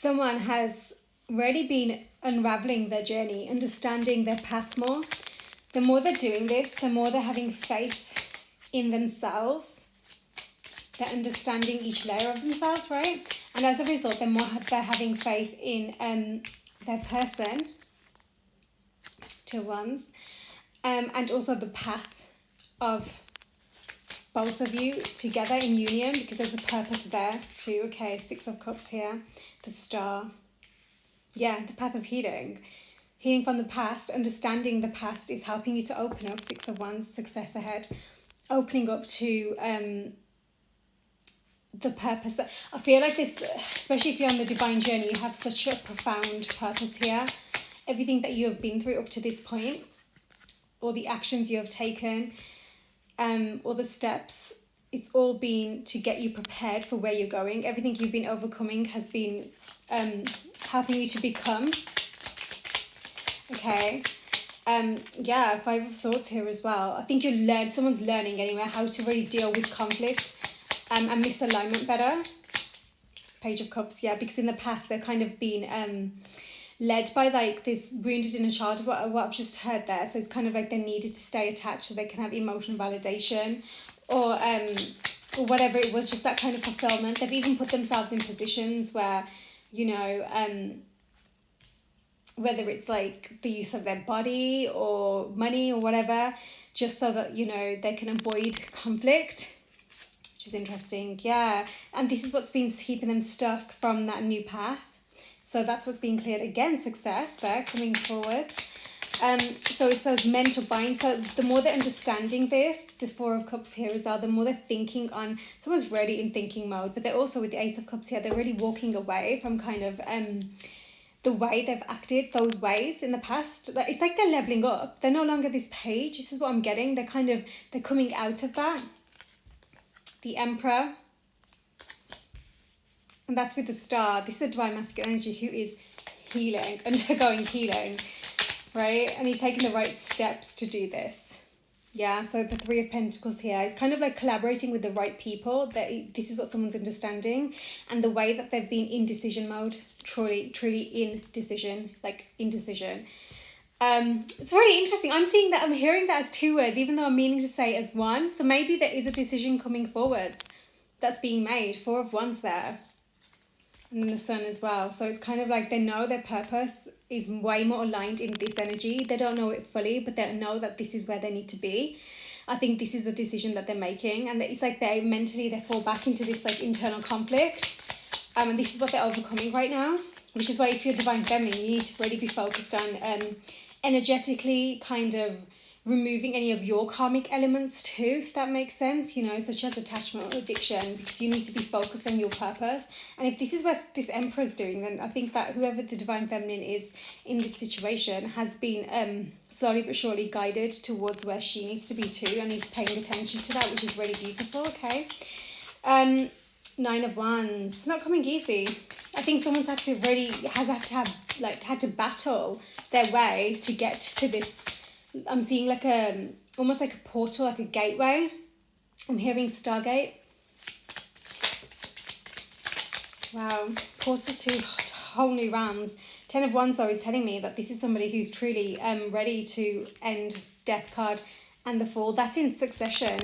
someone has really been unraveling their journey, understanding their path more. The more they're doing this, the more they're having faith in themselves. They're understanding each layer of themselves, right? And as a result, the more they're having faith in their person, to ones, and also the path of both of you together in union, because there's a purpose there too. Okay, Six of Cups here, the Star. Yeah, the path of healing. Healing from the past, understanding the past is helping you to open up. Six of Wands, success ahead. Opening up to the purpose. That I feel like this, especially if you're on the divine journey, you have such a profound purpose here. Everything that you have been through up to this point, all the actions you have taken, all the steps, it's all been to get you prepared for where you're going. Everything you've been overcoming has been helping you to become. Okay. Yeah, Five of Swords here as well. I think someone's learning anyway how to really deal with conflict and misalignment better. Page of Cups, yeah, because in the past they've kind of been led by like this wounded inner child, what I've just heard there. So it's kind of like they needed to stay attached so they can have emotional validation, or whatever it was, just that kind of fulfillment. They've even put themselves in positions where, you know, whether it's like the use of their body or money or whatever, just so that, you know, they can avoid conflict, which is interesting. Yeah, and this is what's been keeping them stuck from that new path. So that's what's being cleared. Again, success there coming forward. So it's those mental binds. So the more they're understanding this, the Four of Cups here as well, the more they're thinking on, someone's really in thinking mode, but they're also with the Eight of Cups here, they're really walking away from kind of the way they've acted, those ways in the past. It's like they're leveling up. They're no longer this page. This is what I'm getting. They're coming out of that. The Emperor. And that's with the Star. This is a divine masculine energy who is healing, undergoing healing, right? And he's taking the right steps to do this. Yeah, so the Three of Pentacles here is kind of like collaborating with the right people. This is what someone's understanding. And the way that they've been in decision mode, truly in decision, like indecision. It's really interesting. I'm seeing that, I'm hearing that as two words, even though I'm meaning to say it as one. So maybe there is a decision coming forward that's being made. Four of Wands there. And then the Sun as well. So it's kind of like they know their purpose is way more aligned in this energy. They don't know it fully, but they know that this is where they need to be. I think this is the decision that they're making. And it's like they fall back into this like internal conflict. And this is what they're overcoming right now. Which is why if you're Divine Feminine, you need to really be focused on energetically kind of removing any of your karmic elements too, if that makes sense, you know, such as attachment or addiction, because you need to be focused on your purpose. And if this is what this Emperor is doing, then I think that whoever the Divine Feminine is in this situation has been slowly but surely guided towards where she needs to be too, and is paying attention to that, which is really beautiful. Okay. Nine of Wands. It's not coming easy. I think someone's had to battle their way to get to this. I'm seeing like almost like a portal, like a gateway. I'm hearing Stargate. Wow. Portal to whole new realms. 10 of Wands though is telling me that this is somebody who's truly ready to end Death card and the Fool. That's in succession.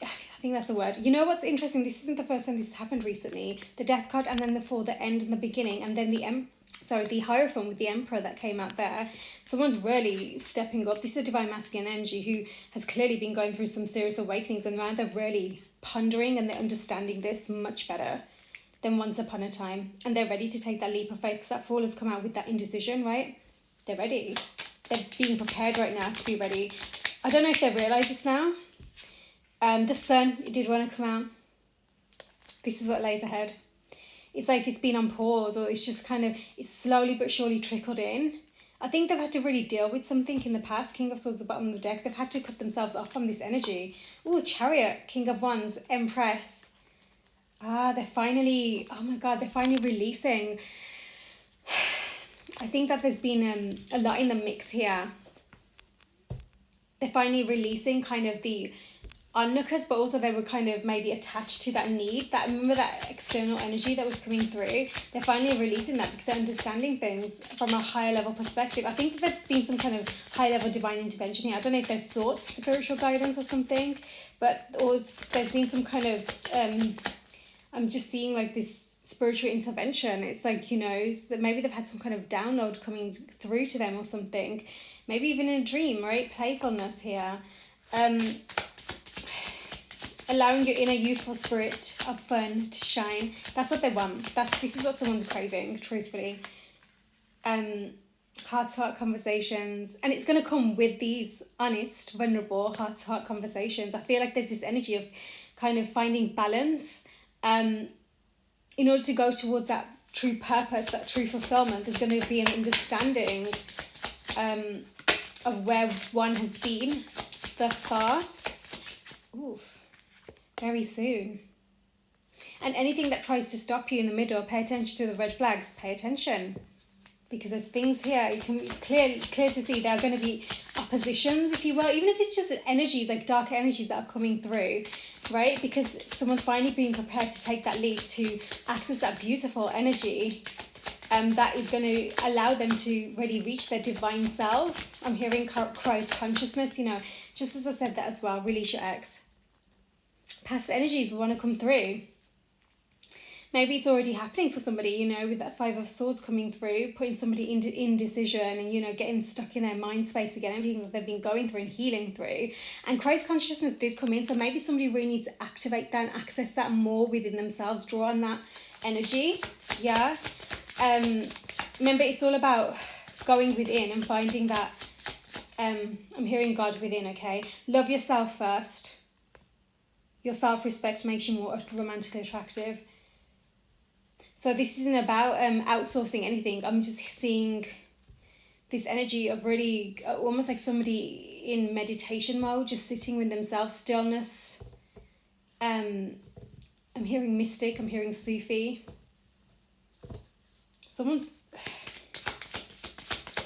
I think that's the word. You know what's interesting? This isn't the first time this has happened recently. The Death card and then the Fool, the end and the beginning, and then the Hierophant with the Emperor that came out there. Someone's really stepping up. This is a divine masculine energy who has clearly been going through some serious awakenings, and now they're really pondering and they're understanding this much better than once upon a time. And they're ready to take that leap of faith, because that Fool has come out with that indecision, right? They're ready. They're being prepared right now to be ready. I don't know if they realise this now. The Sun, it did want to come out. This is what lays ahead. It's like it's been on pause, or it's just kind of, it's slowly but surely trickled in. I think they've had to really deal with something in the past. King of Swords at the bottom of the deck. They've had to cut themselves off from this energy. Ooh, Chariot, King of Wands, Empress. They're finally, oh my God, they're finally releasing. I think that there's been a lot in the mix here. They're finally releasing kind of the onlookers, but also they were kind of maybe attached to that need, that, remember that external energy that was coming through. They're finally releasing that because they're understanding things from a higher level perspective. I think there's been some kind of high level divine intervention here. I don't know if they've sought spiritual guidance or something, but there's been some kind of I'm just seeing like this spiritual intervention. It's like, you know, that maybe they've had some kind of download coming through to them or something, maybe even in a dream, right? Playfulness here. Allowing your inner youthful spirit of fun to shine. That's what they want. This is what someone's craving, truthfully. Heart-to-heart conversations. And it's going to come with these honest, vulnerable, heart-to-heart conversations. I feel like there's this energy of kind of finding balance in order to go towards that true purpose, that true fulfillment. There's going to be an understanding of where one has been thus far. Oof. Very soon. And anything that tries to stop you in the middle, pay attention to the red flags. Pay attention, because there's things here. It's clear to see there are going to be oppositions, if you will, even if it's just energies, like darker energies that are coming through, right? Because someone's finally being prepared to take that leap to access that beautiful energy, that is going to allow them to really reach their divine self. I'm hearing Christ consciousness, you know, just as I said that as well. Release your ex. Past energies will want to come through. Maybe it's already happening for somebody, you know, with that Five of Swords coming through, putting somebody into indecision and, you know, getting stuck in their mind space again, everything that they've been going through and healing through. And Christ consciousness did come in, so maybe somebody really needs to activate that and access that more within themselves, draw on that energy, yeah. Remember, it's all about going within and finding that, I'm hearing God within, okay? Love yourself first. Your self-respect makes you more romantically attractive. So this isn't about outsourcing anything. I'm just seeing this energy of really almost like somebody in meditation mode, just sitting with themselves, stillness. I'm hearing mystic, I'm hearing Sufi.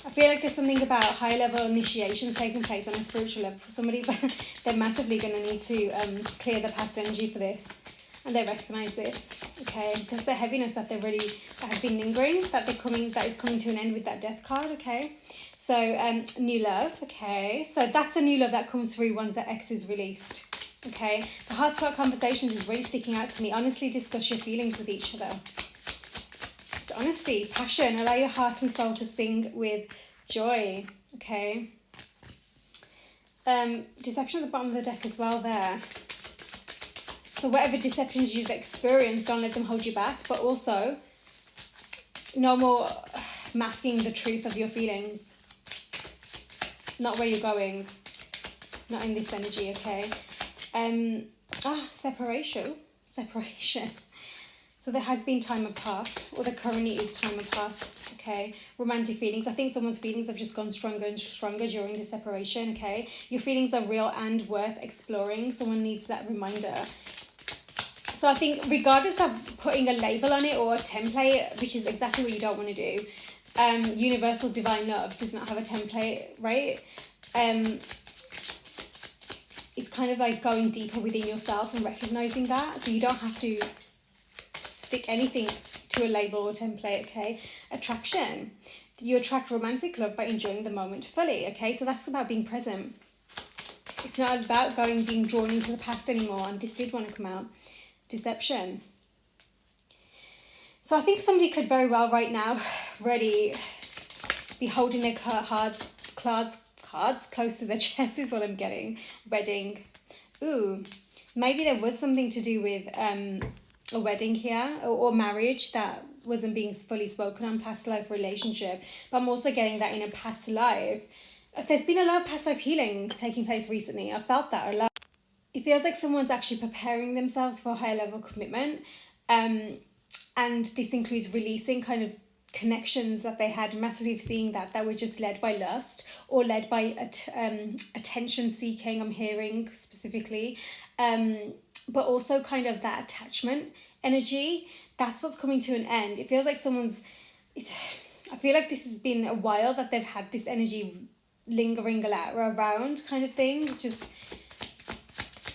I feel like there's something about high level initiations taking place on a spiritual level for somebody, but they're massively going to need to clear the past energy for this, and they recognize this, okay? Because the heaviness that has been lingering, that is coming to an end with that death card, okay? So new love, okay? So that's the new love that comes through once the ex is released, okay? The heart-to-heart conversations is really sticking out to me. Honestly, discuss your feelings with each other. Honesty, passion, allow your heart and soul to sing with joy, okay? Deception at the bottom of the deck as well there. So whatever deceptions you've experienced, don't let them hold you back, but also no more masking the truth of your feelings. Not where you're going, not in this energy, okay? Separation. So there has been time apart, or there currently is time apart, okay? Romantic feelings. I think someone's feelings have just gone stronger and stronger during the separation, okay? Your feelings are real and worth exploring. Someone needs that reminder. So I think regardless of putting a label on it or a template, which is exactly what you don't want to do, universal divine love does not have a template, right? It's kind of like going deeper within yourself and recognizing that. So you don't have to stick anything to a label or template, okay? Attraction. You attract romantic love by enjoying the moment fully, okay? So that's about being present. It's not about being drawn into the past anymore, and this did want to come out. Deception. So I think somebody could very well right now really be holding their cards close to their chest is what I'm getting. Wedding. Ooh, maybe there was something to do with a wedding here, or marriage that wasn't being fully spoken on, past life relationship. But I'm also getting that in a past life. There's been a lot of past life healing taking place recently. I felt that a lot. It feels like someone's actually preparing themselves for a high level commitment. And this includes releasing kind of connections that they had, massively seeing that were just led by lust or led by attention seeking, I'm hearing specifically. But also kind of that attachment energy, that's what's coming to an end. It feels like I feel like this has been a while that they've had this energy lingering around kind of thing. Just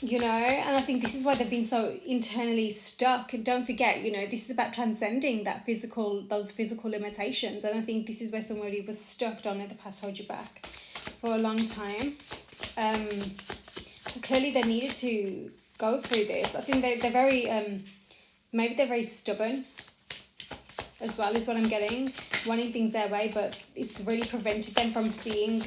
you know, and I think this is why they've been so internally stuck. And don't forget, you know, this is about transcending those physical limitations. And I think this is where somebody was stuck, don't let the past hold you back, for a long time. Clearly they needed to go through this. I think they're very, maybe they're very stubborn as well, is what I'm getting, wanting things their way, but it's really prevented them from seeing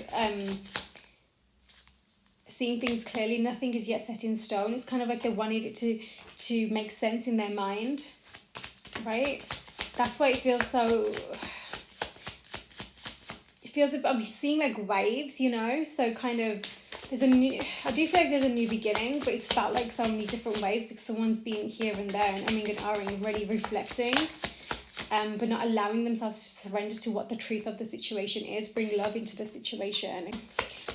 things clearly. Nothing is yet set in stone. It's kind of like they wanted it to make sense in their mind, right? That's why it feels so, I'm seeing like waves, you know, so kind of I do feel like there's a new beginning, but it's felt like so many different waves because someone's been here and there and umming and ahhing, really reflecting, but not allowing themselves to surrender to what the truth of the situation is, bring love into the situation.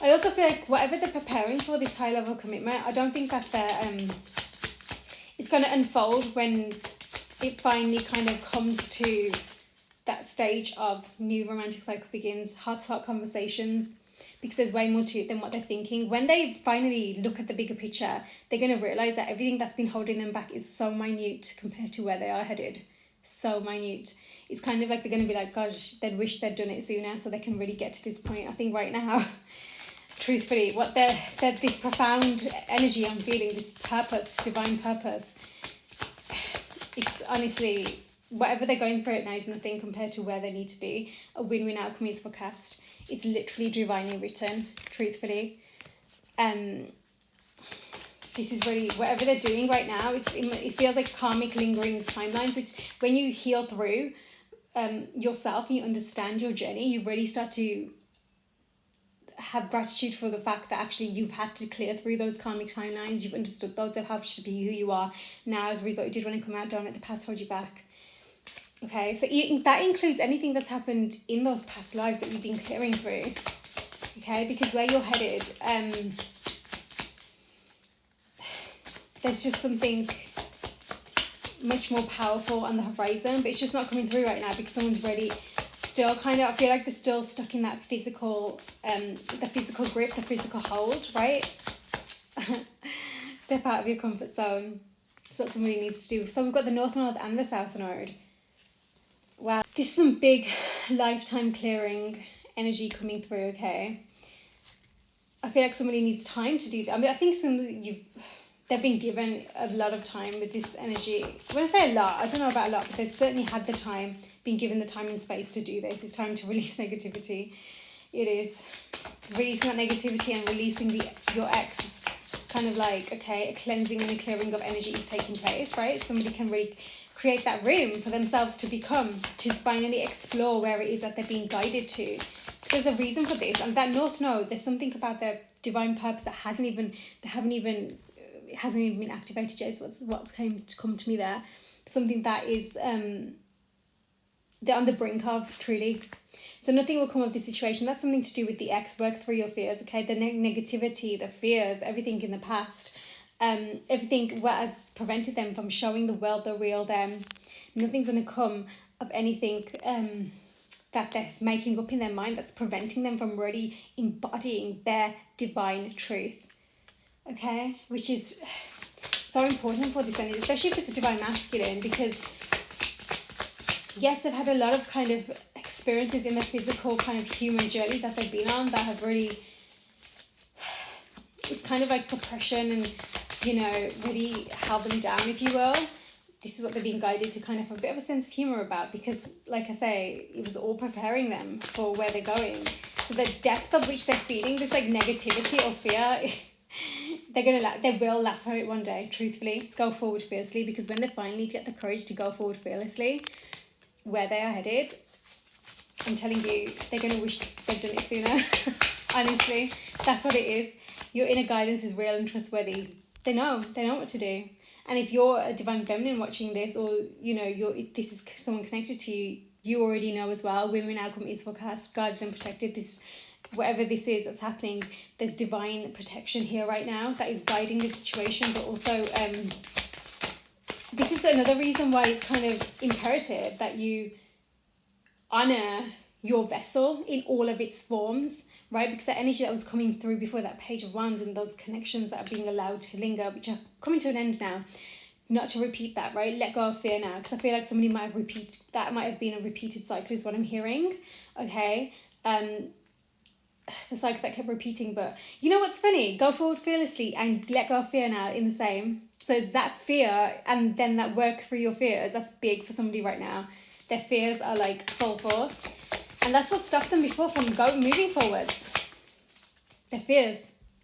I also feel like whatever they're preparing for, this high level commitment, I don't think that it's going to unfold when it finally kind of comes to that stage of new romantic cycle begins, heart-to-heart conversations, because there's way more to it than what they're thinking. When they finally look at the bigger picture, they're going to realise that everything that's been holding them back is so minute compared to where they are headed. So minute. It's kind of like they're going to be like, gosh, they'd wish they'd done it sooner so they can really get to this point. I think right now, truthfully, what they're this profound energy I'm feeling, this purpose, divine purpose, it's honestly, whatever they're going through right now is nothing compared to where they need to be. A win-win outcome is forecast. It's literally divinely written, truthfully. This is really, whatever they're doing right now, it feels like karmic lingering timelines, which when you heal through yourself and you understand your journey, you really start to have gratitude for the fact that actually you've had to clear through those karmic timelines. You've understood those that helped you to be who you are now as a result. You did want to come out, don't let the past hold you back. Okay, so that includes anything that's happened in those past lives that you've been clearing through. Okay, because where you're headed, there's just something much more powerful on the horizon, but it's just not coming through right now because someone's really still kind of, I feel like they're still stuck in that physical, the physical grip, the physical hold, right? Step out of your comfort zone. That's what somebody needs to do. So we've got the North Node and the South Node. Wow, this is some big lifetime clearing energy coming through, okay? I feel like somebody needs time to do that. I mean, I think they've been given a lot of time with this energy. When I say a lot, I don't know about a lot, but they've certainly had the time, been given the time and space to do this. It's time to release negativity. It is. Releasing that negativity and releasing your ex, kind of like, okay, a cleansing and a clearing of energy is taking place, right? Somebody can really create that room for themselves to finally explore where it is that they're being guided to. Because there's a reason for this. And that North Node, there's something about their divine purpose that hasn't even been activated yet. Is what's come to me there. Something that is they're on the brink of, truly. So nothing will come of this situation. That's something to do with the ex. Work through your fears, okay? The negativity, the fears, everything in the past. Everything what has prevented them from showing the world the real them. Nothing's going to come of anything that they're making up in their mind that's preventing them from really embodying their divine truth. Okay, which is so important for this energy, especially if it's a divine masculine, because yes, they've had a lot of kind of experiences in the physical kind of human journey that they've been on that have really, it's kind of like suppression and, you know, really held them down, if you will. This is what they're being guided to kind of have a bit of a sense of humour about, because like I say, it was all preparing them for where they're going. So the depth of which they're feeling this like negativity or fear, they will laugh at it one day, truthfully. Go forward fiercely, because when they finally get the courage to go forward fearlessly, where they are headed, I'm telling you, they're going to wish they'd done it sooner. Honestly, that's what it is. Your inner guidance is real and trustworthy. They know what to do. And if you're a divine feminine watching this, or you know this is someone connected to you, you already know as well. Women outcome is forecast, guarded and protected. This, whatever this is that's happening, there's divine protection here right now that is guiding the situation. But also, this is another reason why it's kind of imperative that you honor your vessel in all of its forms, right? Because that energy that was coming through before that Page of Wands and those connections that are being allowed to linger, which are coming to an end now, not to repeat that, right? Let go of fear now, because I feel like somebody might have been a repeated cycle is what I'm hearing, okay? The cycle that kept repeating. But you know what's funny? Go forward fearlessly and let go of fear now in the same. So that fear and then that work through your fears, that's big for somebody right now. Their fears are like full force. And that's what stopped them before from moving forward. Their fears.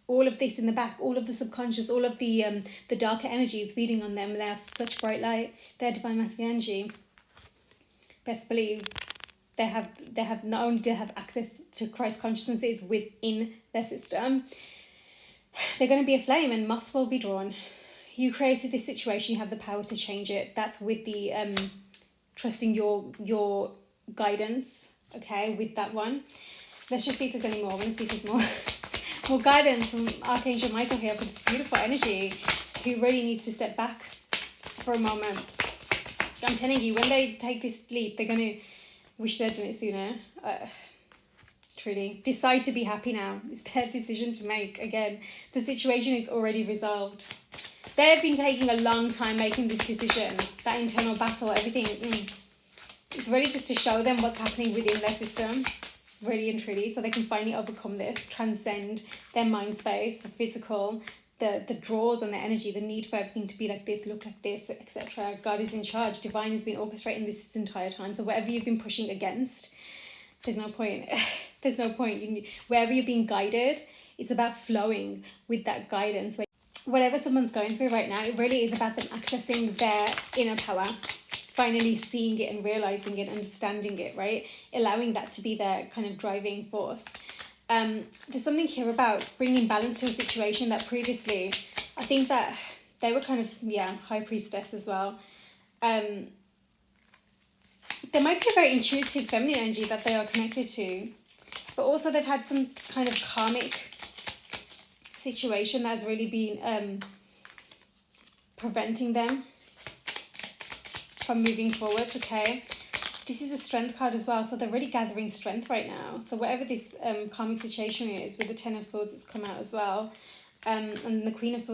All of this in the back, all of the subconscious, all of the darker energy is feeding on them. They have such bright light. They're divine masculine energy. Best believe they have not only do they have access to Christ consciousnesses within their system, they're going to be aflame and moths will be drawn. You created this situation, you have the power to change it. That's with the trusting your guidance, okay, with that one. Let's just see if there's any more. I'm going to see if there's more guidance from Archangel Michael here for this beautiful energy who really needs to step back for a moment. I'm telling you, when they take this leap, they're going to wish they'd done it sooner. Truly. Decide to be happy now. It's their decision to make. Again, the situation is already resolved. They've been taking a long time making this decision. That internal battle, everything. It's really just to show them what's happening within their system. Really and truly. So they can finally overcome this. Transcend their mind space, the physical, the draws on the energy, the need for everything to be like this, look like this, etc. God is in charge. Divine has been orchestrating this entire time. So whatever you've been pushing against, there's no point. There's no point. Wherever you're being guided, it's about flowing with that guidance. Whatever someone's going through right now, it really is about them accessing their inner power, finally seeing it and realizing it, understanding it, right? Allowing that to be their kind of driving force. There's something here about bringing balance to a situation that previously, I think that they were kind of, high priestess as well. There might be a very intuitive feminine energy that they are connected to, but also they've had some kind of karmic situation that's really been preventing them from moving forward, okay? This is a strength card as well, so they're really gathering strength right now. So whatever this karmic situation is, with the Ten of Swords, it's come out as well. And the Queen of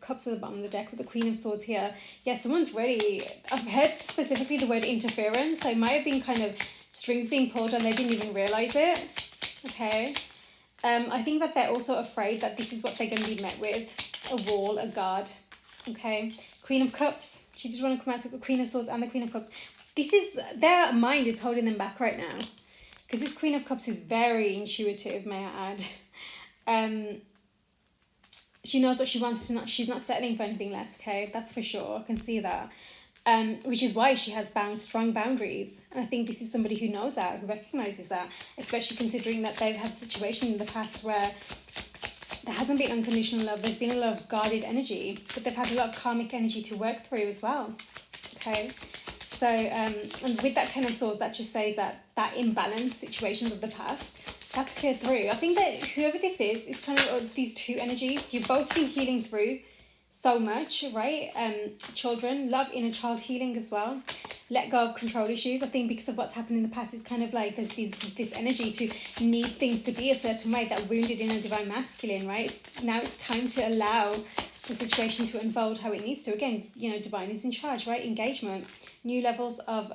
Cups at the bottom of the deck with the Queen of Swords here. Yeah, someone's really, I've heard specifically the word interference, so it might have been kind of strings being pulled and they didn't even realise it, okay? I think that they're also afraid that this is what they're going to be met with, a wall, a guard, okay? Queen of Cups, she did want to come out with the Queen of Swords and the Queen of Cups. Their mind is holding them back right now, because this Queen of Cups is very intuitive, may I add. She knows what she wants to. She's not settling for anything less, okay? That's for sure. I can see that. Which is why she has strong boundaries. And I think this is somebody who knows that, who recognises that, especially considering that they've had situations in the past where there hasn't been unconditional love. There's been a lot of guarded energy, but they've had a lot of karmic energy to work through as well, okay? So, and with that Ten of Swords, that just says that imbalance situations of the past, that's cleared through. I think that whoever this is kind of these two energies. You've both been healing through so much, right? Children, love, inner child healing as well. Let go of control issues. I think because of what's happened in the past, it's kind of like there's this energy to need things to be a certain way, that wounded inner divine masculine, right? Now it's time to allow the situation to unfold how it needs to. Again, divine is in charge, right? Engagement, new levels of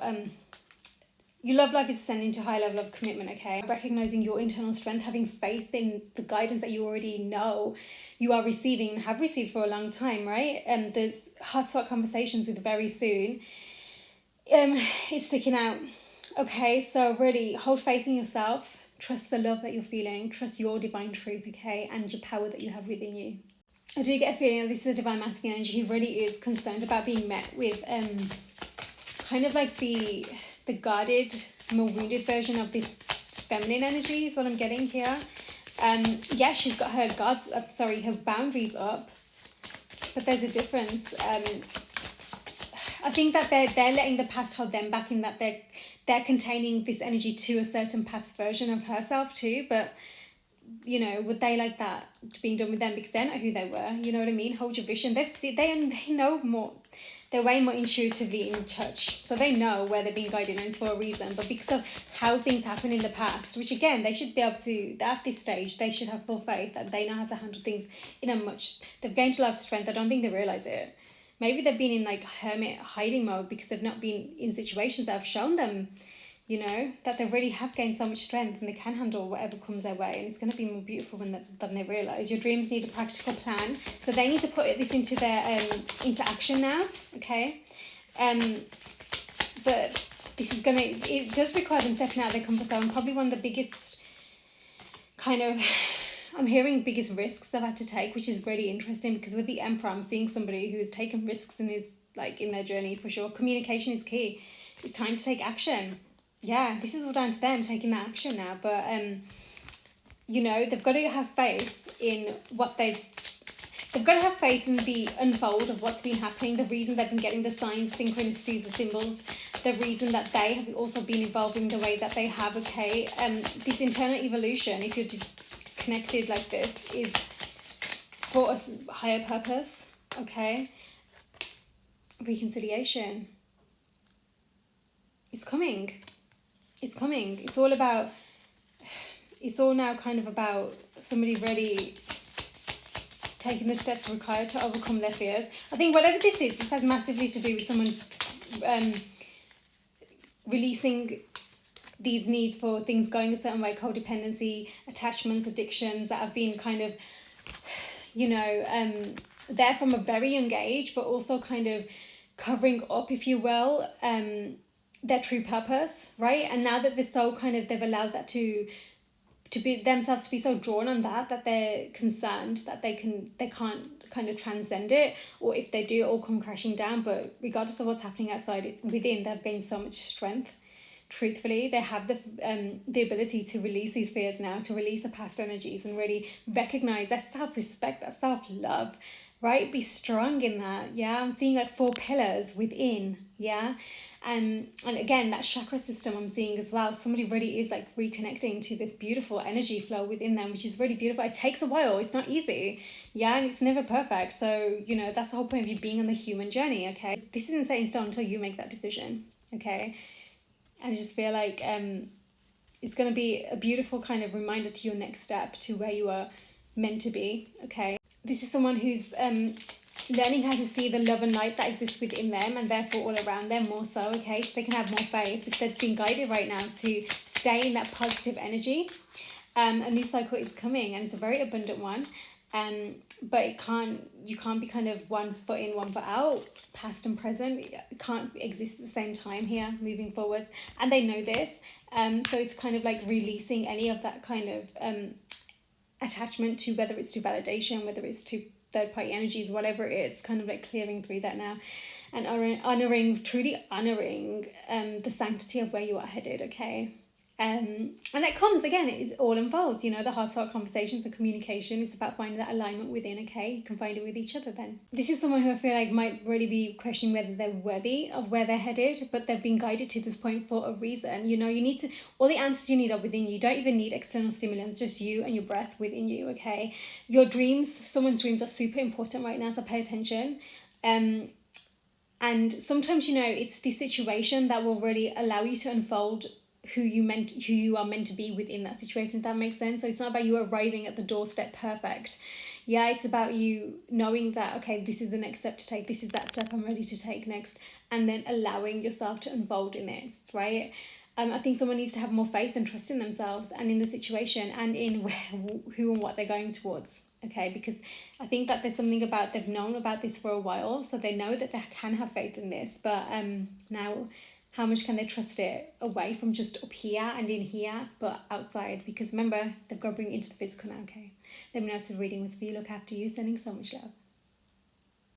your love life is ascending to a high level of commitment, okay? Recognizing your internal strength, having faith in the guidance that you already know you are receiving and have received for a long time, right? There's heart-to-heart conversations with very soon. It's sticking out, okay? So really hold faith in yourself, trust the love that you're feeling, trust your divine truth, okay? And your power that you have within you. I do get a feeling that this is a divine masculine energy who really is concerned about being met with kind of like the guarded, more wounded version of this feminine energy is what I'm getting here. Yeah, she's got her her boundaries up, but there's a difference. I think that they're letting the past hold them back, in that they're containing this energy to a certain past version of herself too, but would they like that being done with them, because they're not who they were? You know what I mean? Hold your vision. They know more. they're way more intuitively in touch. So they know where they're being guided, and it's for a reason. But because of how things happen in the past, which again, they should be able to, at this stage, they should have full faith that they know how to handle things in a much, they've gained a lot of strength. I don't think they realise it. Maybe they've been in like hermit hiding mode because they've not been in situations that have shown them, you know, that they really have gained so much strength and they can handle whatever comes their way. And it's going to be more beautiful than they realise. Your dreams need a practical plan. So they need to put this into their into action now, okay? But this is it does require them stepping out of their comfort zone. Probably one of the biggest kind of, I'm hearing biggest risks they've had to take, which is really interesting, because with the Emperor, I'm seeing somebody who's taken risks and is like in their journey for sure. Communication is key. It's time to take action. Yeah, this is all down to them taking that action now. But, you know, they've got to have faith in what they've got to have faith in the unfold of what's been happening, the reason they've been getting the signs, synchronicities, the symbols, the reason that they have also been evolving the way that they have, okay? This internal evolution, if you're connected like this, is for a higher purpose, okay? Reconciliation. It's coming. It's coming. It's all now kind of about somebody really taking the steps required to overcome their fears. I think whatever this is, this has massively to do with someone releasing these needs for things going a certain way, codependency, attachments, addictions that have been kind of, you know, there from a very young age, but also kind of covering up, if you will, their true purpose, right? And now that they're so kind of, they've allowed that to be themselves to be so drawn on that they're concerned that they can't kind of transcend it, or if they do, it all come crashing down. But regardless of what's happening outside, within, they've gained so much strength. Truthfully, they have the ability to release these fears now, to release the past energies and really recognize that self-respect, that self-love, right? Be strong in that. Yeah, I'm seeing like 4 pillars within. Yeah. And again, that chakra system I'm seeing as well. Somebody really is like reconnecting to this beautiful energy flow within them, which is really beautiful. It takes a while. It's not easy. Yeah, and it's never perfect. So, you know, that's the whole point of you being on the human journey, okay? This isn't set in stone until you make that decision, okay? And I just feel like it's going to be a beautiful kind of reminder to your next step, to where you are meant to be, okay? This is someone who's learning how to see the love and light that exists within them, and therefore all around them more so, okay? So they can have more faith. If they're being guided right now to stay in that positive energy. A new cycle is coming, and it's a very abundant one. But you can't be kind of one foot in, one foot out, past and present. It can't exist at the same time here, moving forwards. And they know this. So it's kind of like releasing any of that kind of attachment to, whether it's to validation, whether it's to third-party energies, whatever it is, kind of like clearing through that now, and truly honouring the sanctity of where you are headed, okay? And that comes, again, it all involved, you know, the heart-to-heart conversations, the communication. It's about finding that alignment within, okay? You can find it with each other then. This is someone who I feel like might really be questioning whether they're worthy of where they're headed, but they've been guided to this point for a reason. You know, you need to, all the answers you need are within you. You don't even need external stimulants, just you and your breath within you, okay? Your dreams, someone's dreams are super important right now, so pay attention. And sometimes, you know, it's the situation that will really allow you to unfold who you are meant to be within that situation, if that makes sense. So it's not about you arriving at the doorstep perfect. Yeah, it's about you knowing that, okay, this is the next step to take, this is that step I'm ready to take next, and then allowing yourself to unfold in this, right? I think someone needs to have more faith and trust in themselves and in the situation and in who and what they're going towards, okay? Because I think that there's something about, they've known about this for a while, so they know that they can have faith in this, but now, how much can they trust it away from just up here and in here, but outside? Because remember, they've got to bring it into the physical now, okay? Let me know if the reading was for you. Look after you. Sending so much love.